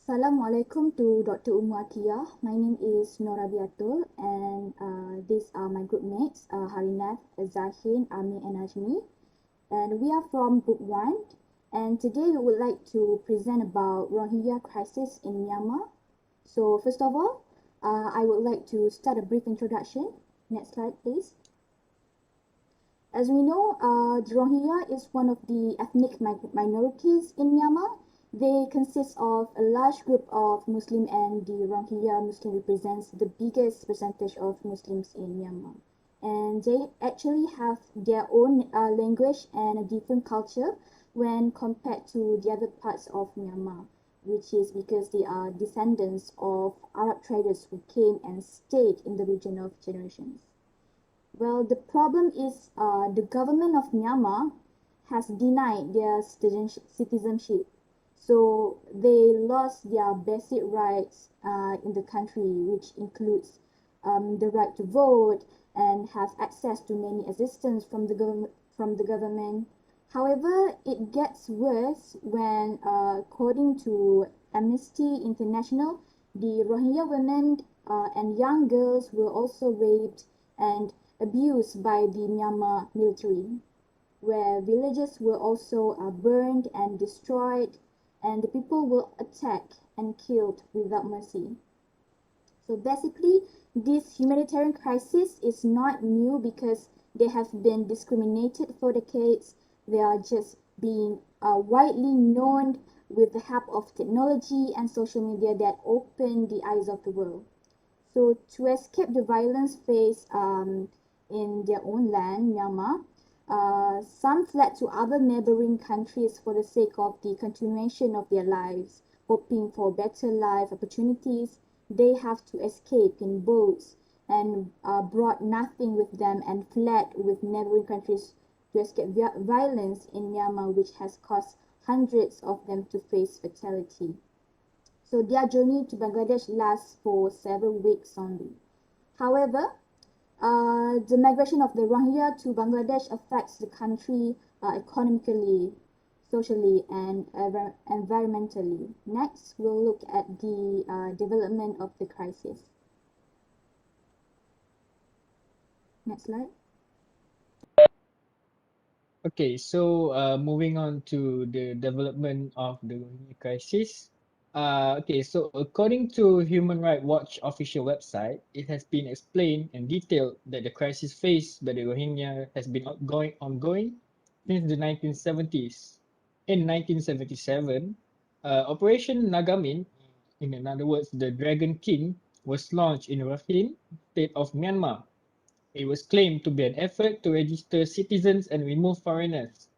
Assalamualaikum to Dr. Ummu Atiyah. My name is Nur Rabiatul and these are my group mates, Harinnath, Zahin, Amir and Najmie. And we are from Book 1 and today we would like to present about Rohingya crisis in Myanmar. So first of all, I would like to start a brief introduction. Next slide please. As we know, the Rohingya is one of the ethnic minorities in Myanmar. They consist of a large group of Muslim and the Rohingya Muslim represents the biggest percentage of Muslims in Myanmar. And they actually have their own language and a different culture when compared to the other parts of Myanmar, which is because they are descendants of Arab traders who came and stayed in the region of generations. Well, the problem is the government of Myanmar has denied their citizenship. So they lost their basic rights in the country, which includes the right to vote and have access to many assistance from the government. However, it gets worse when, according to Amnesty International, the Rohingya women and young girls were also raped and abused by the Myanmar military, where villages were also burned and destroyed, and the people were attacked and killed without mercy. So basically, this humanitarian crisis is not new because they have been discriminated for decades. They are just being widely known with the help of technology and social media that open the eyes of the world. So to escape the violence faced in their own land, Myanmar, some fled to other neighboring countries for the sake of the continuation of their lives, hoping for better life opportunities. They have to escape in boats and brought nothing with them and fled with neighboring countries to escape violence in Myanmar, which has caused hundreds of them to face fatality. So their journey to Bangladesh lasts for several weeks only. However, the migration of the Rohingya to Bangladesh affects the country economically, socially, and environmentally. Next, we'll look at the development of the crisis. Next slide. Okay, so moving on to the development of the Rohingya crisis. Okay, so according to Human Rights Watch official website, it has been explained and detailed that the crisis faced by the Rohingya has been ongoing since the 1970s. In 1977, Operation Nagamin, in other words, the Dragon King, was launched in Rakhine, state of Myanmar. It was claimed to be an effort to register citizens and remove foreigners.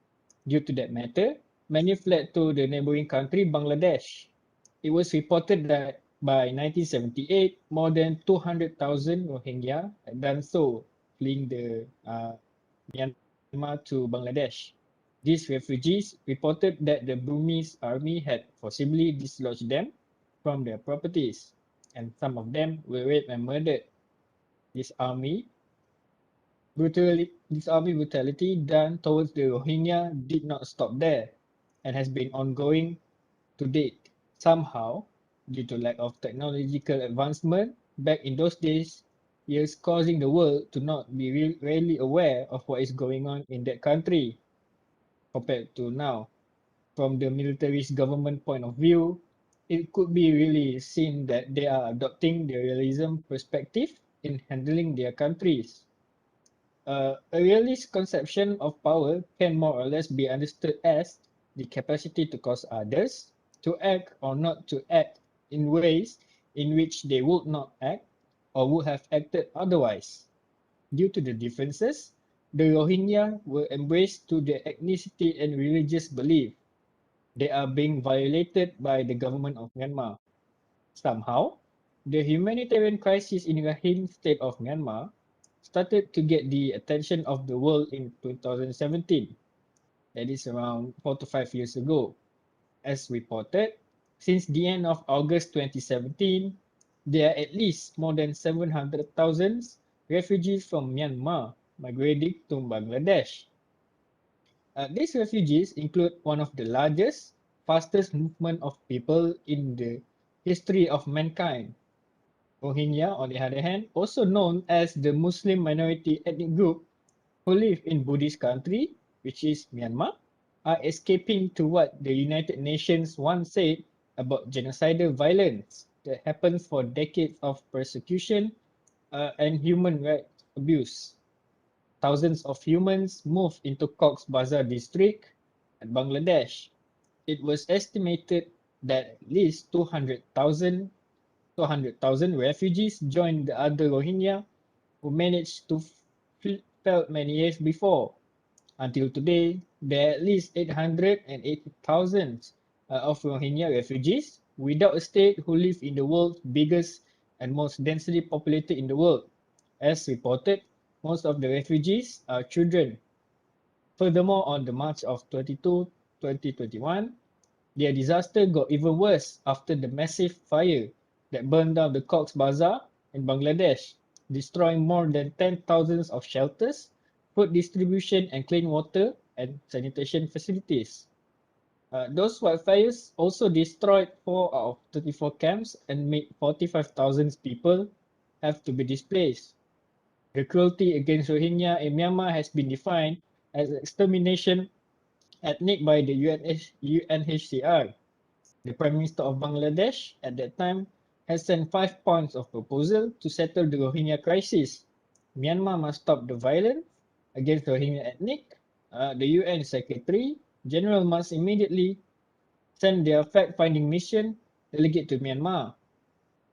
Due to that matter, many fled to the neighboring country, Bangladesh. It was reported that by 1978, more than 200,000 Rohingya had done so, fleeing the Myanmar to Bangladesh. These refugees reported that the Burmese army had forcibly dislodged them from their properties, and some of them were raped and murdered. This army brutality done towards the Rohingya did not stop there and has been ongoing to date. Somehow, due to lack of technological advancement back in those days, years causing the world to not be really aware of what is going on in that country compared to now. From the military's government point of view, it could be really seen that they are adopting the realism perspective in handling their countries. A realist conception of power can more or less be understood as the capacity to cause others to act or not to act in ways in which they would not act or would have acted otherwise. Due to the differences, the Rohingya were embraced to their ethnicity and religious belief. They are being violated by the government of Myanmar. Somehow, the humanitarian crisis in Rakhine state of Myanmar started to get the attention of the world in 2017, that is around 4 to 5 years ago. As reported, since the end of August 2017, there are at least more than 700,000 refugees from Myanmar migrating to Bangladesh. These refugees include one of the largest, fastest movement of people in the history of mankind. Rohingya, on the other hand, also known as the Muslim minority ethnic group who live in Buddhist country, which is Myanmar, are escaping to what the United Nations once said about genocidal violence that happens for decades of persecution and human rights abuse. Thousands of humans moved into Cox's Bazar district at Bangladesh. It was estimated that at least 200,000 refugees joined the other Rohingya who managed to fled many years before. Until today, there are at least 880,000 of Rohingya refugees without a state who live in the world's biggest and most densely populated in the world. As reported, most of the refugees are children. Furthermore, on the March of 22, 2021, their disaster got even worse after the massive fire that burned down the Cox's Bazar in Bangladesh, destroying more than 10,000 of shelters, food distribution and clean water and sanitation facilities. Those wildfires also destroyed 4 out of 34 camps and made 45,000 people have to be displaced. The cruelty against Rohingya in Myanmar has been defined as extermination ethnic by the UNHCR. The Prime Minister of Bangladesh at that time has sent 5 points of proposal to settle the Rohingya crisis. Myanmar must stop the violence against Rohingya ethnic. The UN Secretary General must immediately send their fact-finding mission delegate to Myanmar.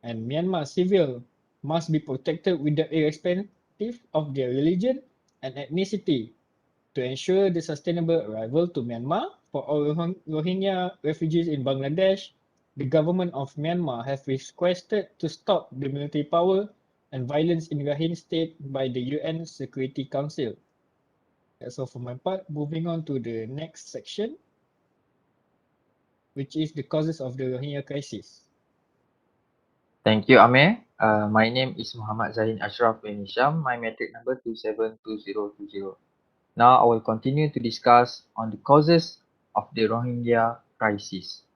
And Myanmar civil must be protected without irrespective of their religion and ethnicity to ensure the sustainable arrival to Myanmar for all Rohingya refugees in Bangladesh. The government of Myanmar have requested to stop the military power and violence in Rakhine State by the UN Security Council. That's all for my part. Moving on to the next section, which is the causes of the Rohingya crisis. Thank you, Amir. My name is Muhammad Zahin Asyraf bin Hisham. My metric number 272020. Now I will continue to discuss on the causes of the Rohingya crisis.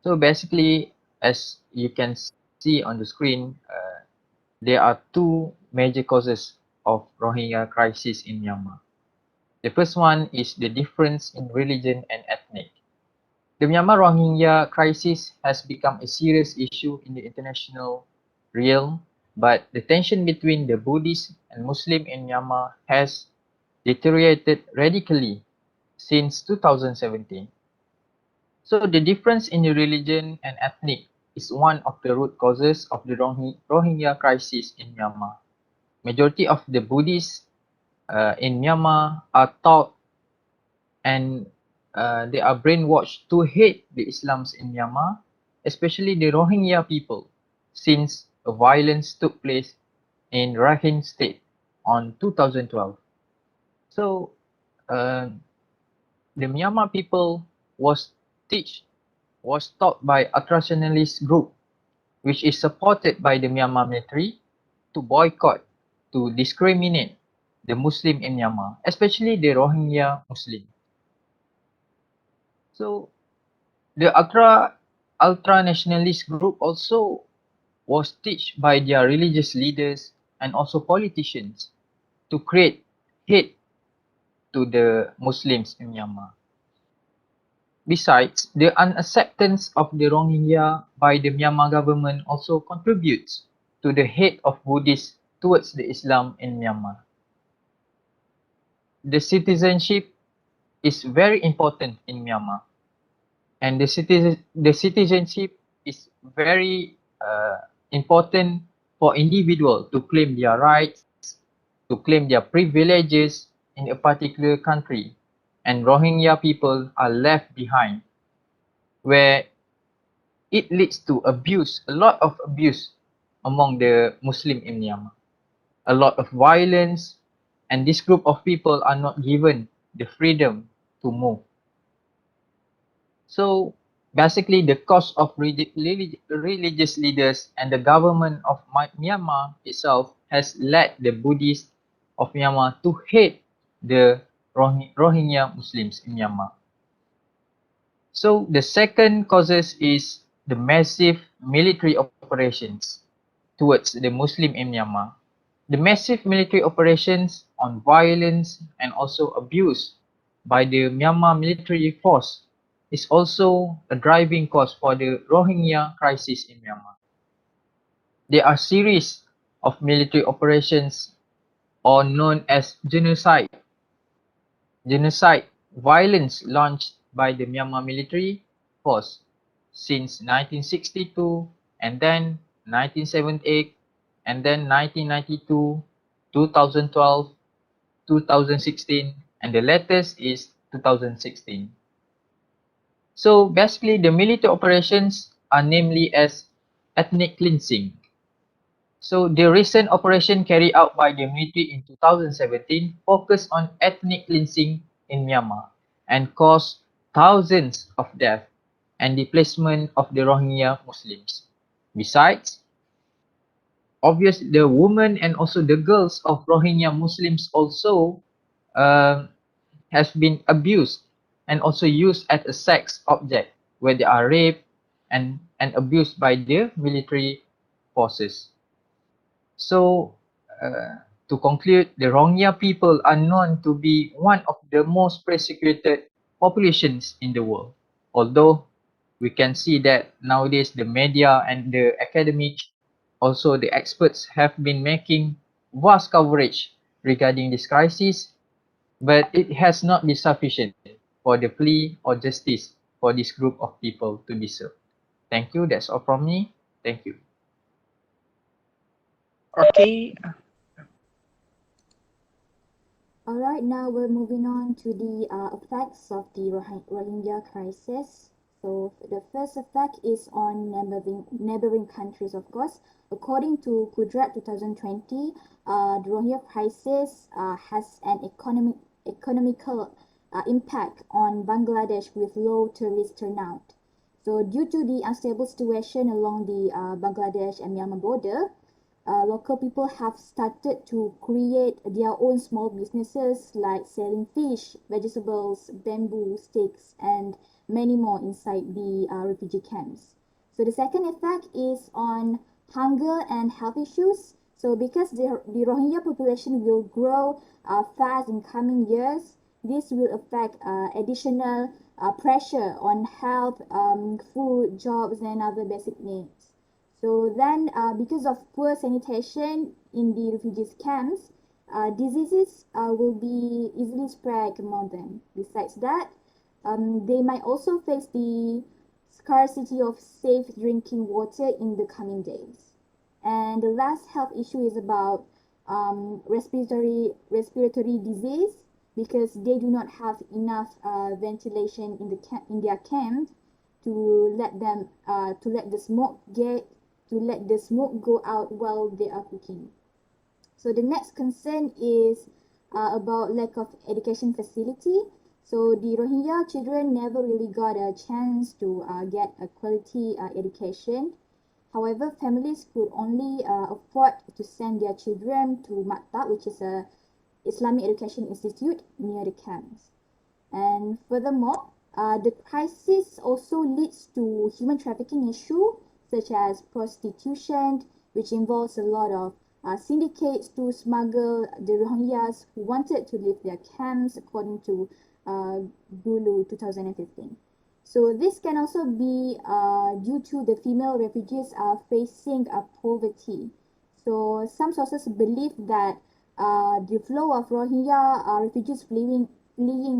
So basically, as you can see on the screen, there are two major causes of Rohingya crisis in Myanmar. The first one is the difference in religion and ethnic. The Myanmar Rohingya crisis has become a serious issue in the international realm, but the tension between the Buddhist and Muslim in Myanmar has deteriorated radically since 2017. So the difference in the religion and ethnic is one of the root causes of the Rohingya crisis in Myanmar. Majority of the Buddhists in Myanmar are taught and they are brainwashed to hate the Islams in Myanmar, especially the Rohingya people, since a violence took place in Rakhine State on 2012. So uh, the Myanmar people was taught by a nationalist group, which is supported by the Myanmar military, to boycott, to discriminate the Muslim in Myanmar, especially the Rohingya Muslim. So the ultra nationalist group also was taught by their religious leaders and also politicians to create hate to the Muslims in Myanmar. Besides, the unacceptance of the Rohingya by the Myanmar government also contributes to the hate of Buddhists towards the Islam in Myanmar. The citizenship is very important in Myanmar, and the citizenship is very important for individual to claim their rights, to claim their privileges in a particular country, and Rohingya people are left behind, where it leads to abuse, a lot of abuse among the Muslim in Myanmar, a lot of violence, and this group of people are not given the freedom to move. So basically, the cause of religious leaders and the government of Myanmar itself has led the Buddhists of Myanmar to hate the Rohingya Muslims in Myanmar. So the second causes is the massive military operations towards the Muslim in Myanmar. The massive military operations on violence and also abuse by the Myanmar military force is also a driving cause for the Rohingya crisis in Myanmar. There are series of military operations or known as genocide violence launched by the Myanmar military force since 1962 and then 1978 and then 1992, 2012, 2016 and the latest is 2016. So basically the military operations are namely as ethnic cleansing. So the recent operation carried out by the military in 2017 focused on ethnic cleansing in Myanmar and caused thousands of deaths and displacement of the Rohingya Muslims. Besides, obviously the women and also the girls of Rohingya Muslims also uh, has been abused and also used as a sex object where they are raped and abused by the military forces. So, to conclude, the Rohingya people are known to be one of the most persecuted populations in the world. Although we can see that nowadays the media and the academic, also the experts have been making vast coverage regarding this crisis, but it has not been sufficient for the plea or justice for this group of people to be served. Thank you. That's all from me. Thank you. Okay. Alright, now we're moving on to the effects of the Rohingya crisis. So the first effect is on neighboring countries, of course. According to Kudrat 2020, the Rohingya crisis has an economical impact on Bangladesh with low tourist turnout. So due to the unstable situation along the Bangladesh and Myanmar border, local people have started to create their own small businesses like selling fish, vegetables, bamboo sticks, and many more inside the refugee camps. So the second effect is on hunger and health issues. So because the Rohingya population will grow fast in coming years, this will affect additional pressure on health, food, jobs, and other basic needs. So then, because of poor sanitation in the refugees camps, diseases will be easily spread among them. Besides that, they might also face the scarcity of safe drinking water in the coming days. And the last health issue is about respiratory disease because they do not have enough ventilation in their camp to let the smoke go out while they are cooking. So the next concern is about lack of education facility. So the Rohingya children never really got a chance to get a quality education. However, families could only afford to send their children to Maktab, which is a Islamic education institute near the camps. And furthermore, the crisis also leads to human trafficking issue such as prostitution, which involves a lot of syndicates to smuggle the Rohingyas who wanted to leave their camps, according to Gulu 2015. So this can also be due to the female refugees are facing poverty. So some sources believe that the flow of Rohingya refugees fleeing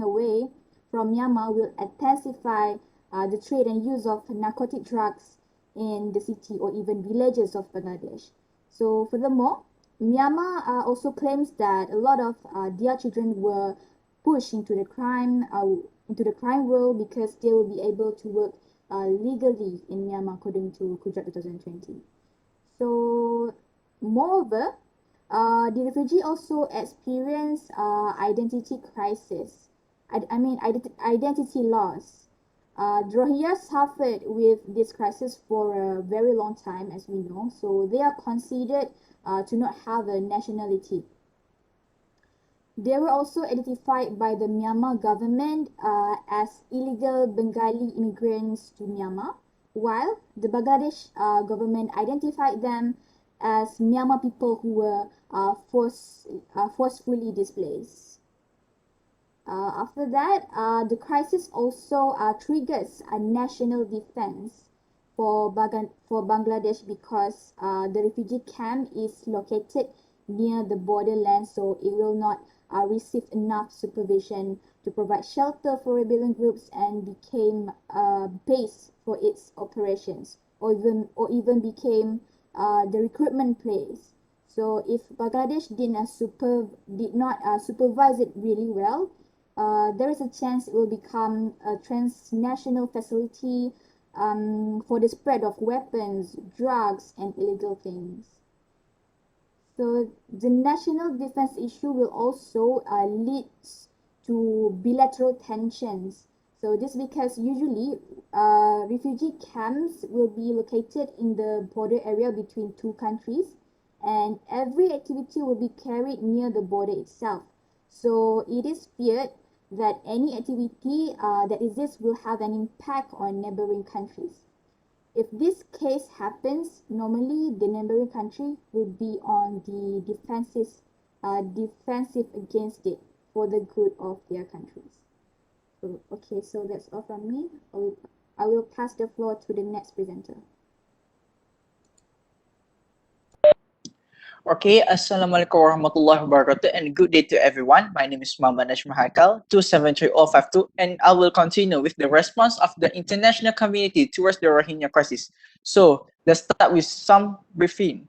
away from Myanmar will intensify the trade and use of narcotic drugs in the city or even villages of Bangladesh. So furthermore, Myanmar also claims that a lot of their children were pushed into the crime world because they will be able to work legally in Myanmar according to Kudrat 2020. So moreover, the refugee also experience identity crisis. Identity loss. The Rohingya suffered with this crisis for a very long time, as we know. So they are considered to not have a nationality. They were also identified by the Myanmar government as illegal Bengali immigrants to Myanmar, while the Bangladesh government identified them as Myanmar people who were forcefully displaced. After that, the crisis also triggers a national defense for Bangladesh because the refugee camp is located near the borderland, so it will not receive enough supervision to provide shelter for rebellion groups and became a base for its operations, or even became the recruitment place. So if Bangladesh did not supervise it really well, there is a chance it will become a transnational facility for the spread of weapons, drugs, and illegal things. So the national defense issue will also lead to bilateral tensions. So this because usually refugee camps will be located in the border area between two countries, and every activity will be carried near the border itself. So it is feared that any activity that exists will have an impact on neighboring countries. If this case happens, normally the neighboring country will be on the defensive against it for the good of their countries. So, okay, so that's all from me. I will pass the floor to the next presenter. Okay, Assalamualaikum warahmatullahi wabarakatuh and good day to everyone. My name is Najmie Haikal, 273052, and I will continue with the response of the international community towards the Rohingya crisis. So, let's start with some briefing.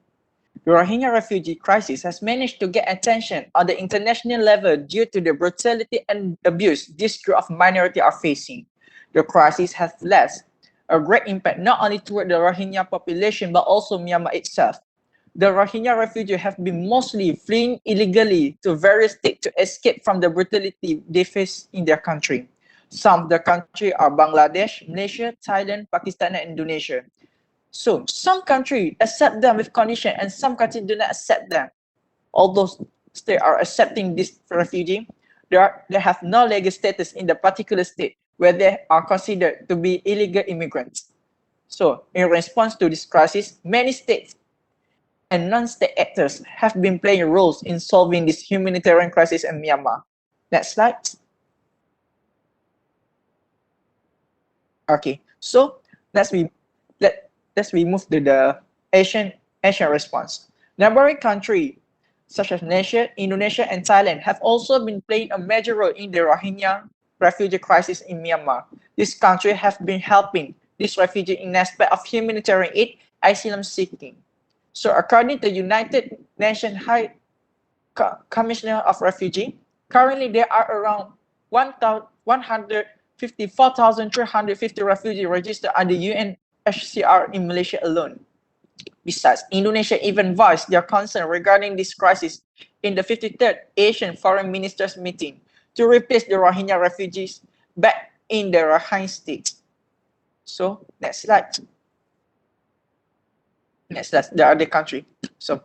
The Rohingya refugee crisis has managed to get attention on the international level due to the brutality and abuse this group of minority are facing. The crisis has left a great impact not only toward the Rohingya population but also Myanmar itself. The Rohingya refugees have been mostly fleeing illegally to various states to escape from the brutality they face in their country. Some of the countries are Bangladesh, Malaysia, Thailand, Pakistan, and Indonesia. So some countries accept them with condition and some countries do not accept them. Although states are accepting this refugee, they have no legal status in the particular state where they are considered to be illegal immigrants. So in response to this crisis, many states and non-state actors have been playing roles in solving this humanitarian crisis in Myanmar. Next slide. Okay, so let's move to the Asian response. Neighboring countries such as Malaysia, Indonesia, and Thailand have also been playing a major role in the Rohingya refugee crisis in Myanmar. These countries have been helping these refugees in aspect of humanitarian aid, asylum seeking. So according to United Nations High Commissioner of Refugees, currently there are around 154,350 refugees registered under UNHCR in Malaysia alone. Besides, Indonesia even voiced their concern regarding this crisis in the 53rd Asian Foreign Ministers meeting to replace the Rohingya refugees back in the Rakhine state. So, next slide. Next, that's the other country. So,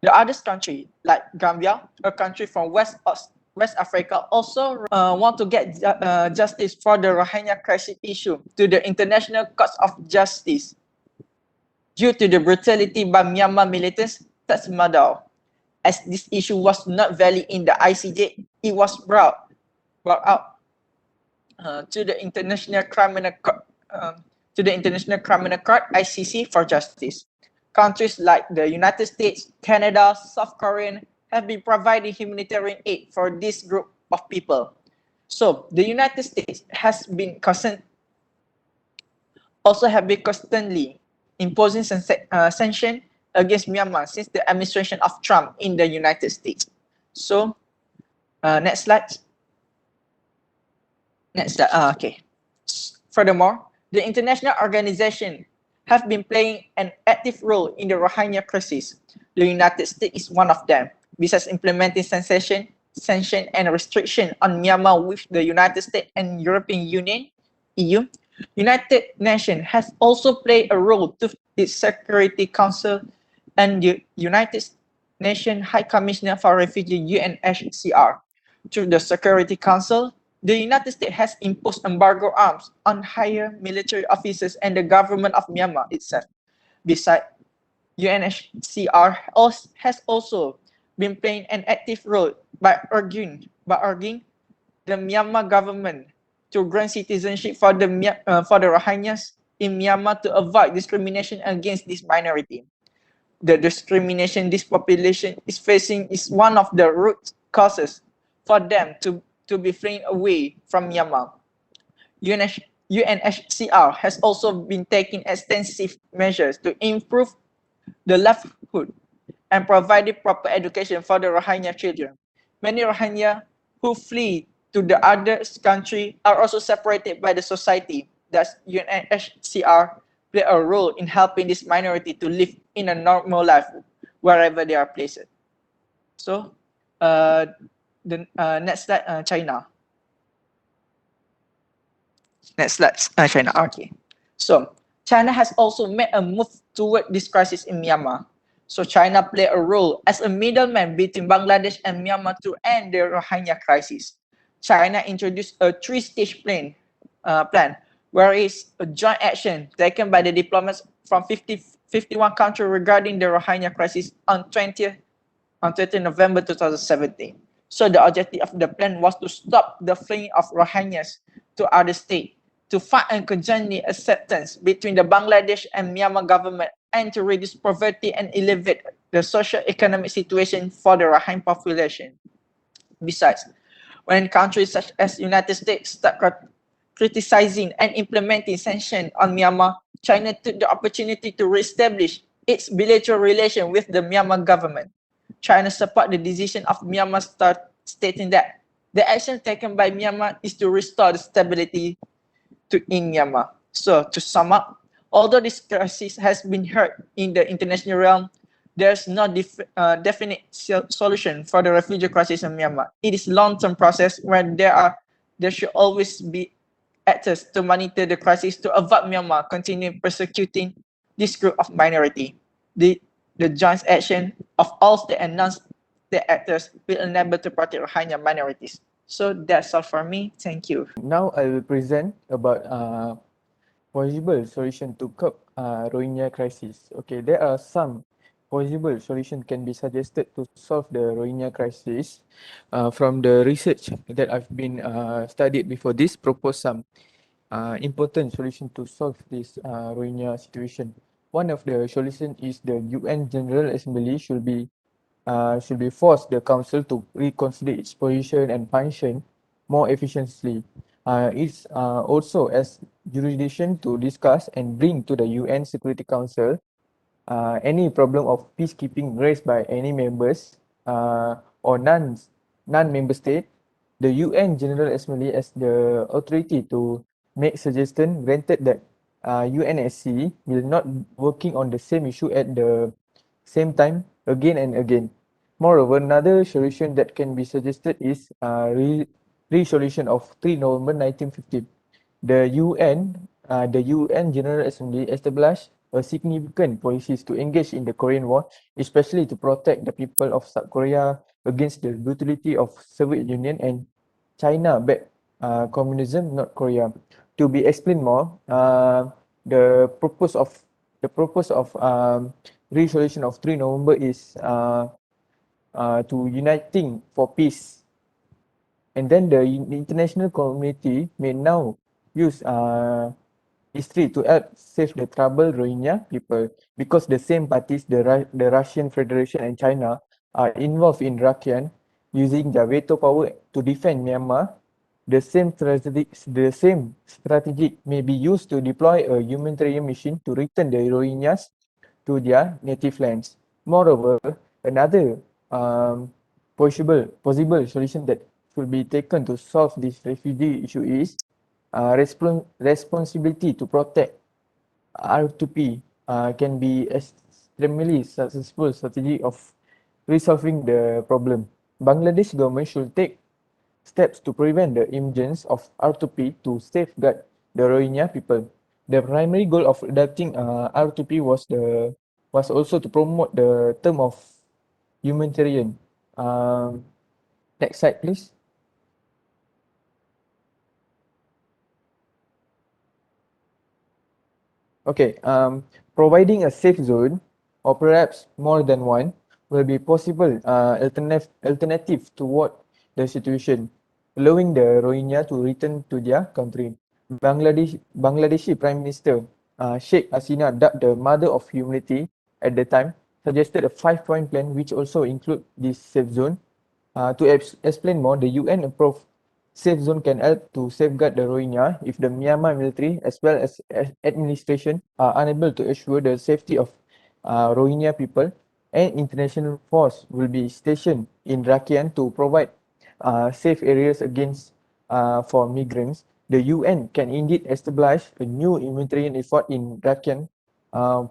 the other country, like Gambia, a country from West Africa, also want to get justice for the Rohingya crisis issue to the International Court of Justice due to the brutality by Myanmar militants that's Madya. As this issue was not valid in the ICJ, it was brought out to the International Criminal Court, ICC, for justice. Countries like the United States, Canada, South Korea have been providing humanitarian aid for this group of people. So the United States has been constantly imposing sanctions against Myanmar since the administration of Trump in the United States. So next slide. Next slide. Okay. Furthermore, the international organization have been playing an active role in the Rohingya crisis. The United States is one of them. Besides implementing sanction and restriction on Myanmar with the United States and European Union, EU, United Nations has also played a role to the Security Council and the United Nations High Commissioner for Refugees, UNHCR. Through the Security Council, The United States has imposed embargo arms on higher military officers and the government of Myanmar itself. Besides, UNHCR has also been playing an active role by urging the Myanmar government to grant citizenship for the Rohingyas in Myanmar to avoid discrimination against this minority. The discrimination this population is facing is one of the root causes for them to be fleeing away from Myanmar. UNHCR has also been taking extensive measures to improve the livelihood and providing proper education for the Rohingya children. Many Rohingya who flee to the other country are also separated by the society. Thus, UNHCR play a role in helping this minority to live in a normal life wherever they are placed. So, the next slide, China. Next slide, China. Okay. So, China has also made a move toward this crisis in Myanmar. So, China played a role as a middleman between Bangladesh and Myanmar to end the Rohingya crisis. China introduced a three-stage plan, where is a joint action taken by the diplomats from 51 countries regarding the Rohingya crisis on 20 November 2017. So the objective of the plan was to stop the fleeing of Rohingyas to other states, to find a conjointly acceptance between the Bangladesh and Myanmar government, and to reduce poverty and elevate the socio-economic situation for the Rohingya population. Besides, when countries such as United States start criticizing and implementing sanctions on Myanmar, China took the opportunity to reestablish its bilateral relation with the Myanmar government. China support the decision of Myanmar, stating that the action taken by Myanmar is to restore the stability in Myanmar. So to sum up, although this crisis has been heard in the international realm, there's no definite solution for the refugee crisis in Myanmar. It is a long-term process where there should always be actors to monitor the crisis to avoid Myanmar continuing persecuting this group of minority. The joint action of all state and non-state actors will enable to protect Rohingya minorities. So that's all for me. Thank you. Now I will present about possible solution to curb Rohingya crisis. Okay, there are some possible solution can be suggested to solve the Rohingya crisis. From the research that I've been studied before this, propose some important solution to solve this Rohingya situation. One of the solution is the UN General Assembly should be forced the council to reconsider its position and function more efficiently. It's also as jurisdiction to discuss and bring to the UN Security Council any problem of peacekeeping raised by any members or non-member state. The UN General Assembly has the authority to make suggestion, granted that UNSC will not working on the same issue at the same time again and again. Moreover, another solution that can be suggested is resolution of 3 November 1950. The UN General Assembly established a significant policies to engage in the Korean War, especially to protect the people of South Korea against the brutality of Soviet Union and China-backed communism, North Korea. To be explained more, the purpose of resolution of 3 November is to uniting for peace. And then the international community may now use history to help save the troubled Rohingya people, because the same parties, the Russian Federation and China, are involved in Rakhine, using their veto power to defend Myanmar. The same strategy may be used to deploy a humanitarian mission to return the Rohingyas to their native lands. Moreover, another possible solution that should be taken to solve this refugee issue is responsibility to protect R2P can be extremely successful strategy of resolving the problem. Bangladesh government should take steps to prevent the emergence of R2P to safeguard the Rohingya people. The primary goal of adopting R2P was also to promote the term of humanitarian. Next slide, please. Okay, providing a safe zone, or perhaps more than one, will be possible alternative toward the situation, allowing the Rohingya to return to their country. Bangladeshi Prime Minister Sheikh Hasina, dubbed the Mother of Humanity at the time, suggested a 5-point plan which also include this safe zone. To explain more, the UN approved safe zone can help to safeguard the Rohingya if the Myanmar military as well as administration are unable to assure the safety of Rohingya people, and international force will be stationed in Rakhine to provide safe areas against for migrants. The UN can indeed establish a new humanitarian effort in Rakhine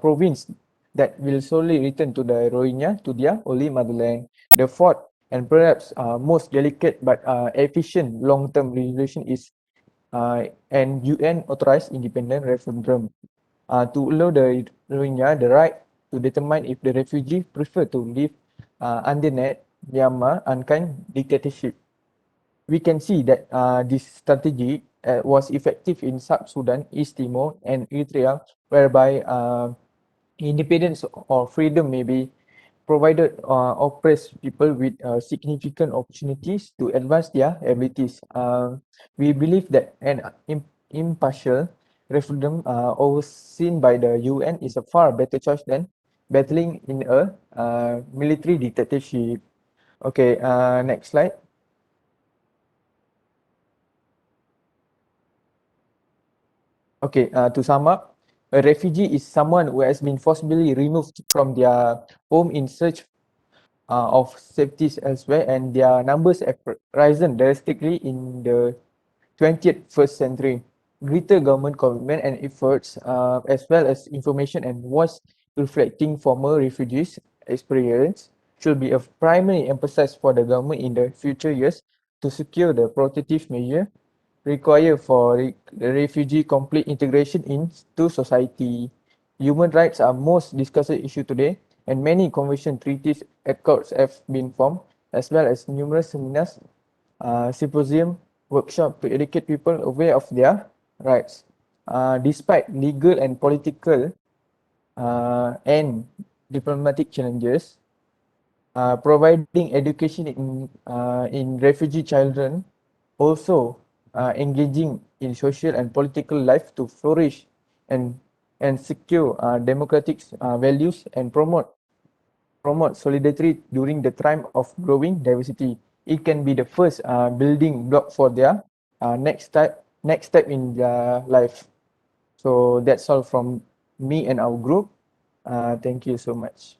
province that will solely return to the Rohingya to their holy motherland. The fourth and perhaps most delicate but efficient long-term resolution is an UN authorized independent referendum to allow the Rohingya the right to determine if the refugee prefer to live underneath Myanmar unkind dictatorship. We can see that this strategy was effective in South Sudan, East Timor, and Eritrea, whereby independence or freedom may be provided oppressed people with significant opportunities to advance their abilities. We believe that an impartial referendum overseen by the UN is a far better choice than battling in a military dictatorship. Okay, next slide. Okay, to sum up, a refugee is someone who has been forcibly removed from their home in search of safety elsewhere, and their numbers have risen drastically in the 20th first century. Greater government commitment and efforts, as well as information and voice reflecting former refugees' experience, should be of primary emphasis for the government in the future years to secure the protective measure required for the refugee complete integration into society. Human rights are most discussed issue today, and many convention treaties accords have been formed, as well as numerous seminars, symposium, workshop to educate people aware of their rights. Despite legal and political and diplomatic challenges, providing education in refugee children, also engaging in social and political life to flourish and secure democratic values and promote solidarity during the time of growing diversity. It can be the first building block for their next step in their life. So that's all from me and our group. Thank you so much.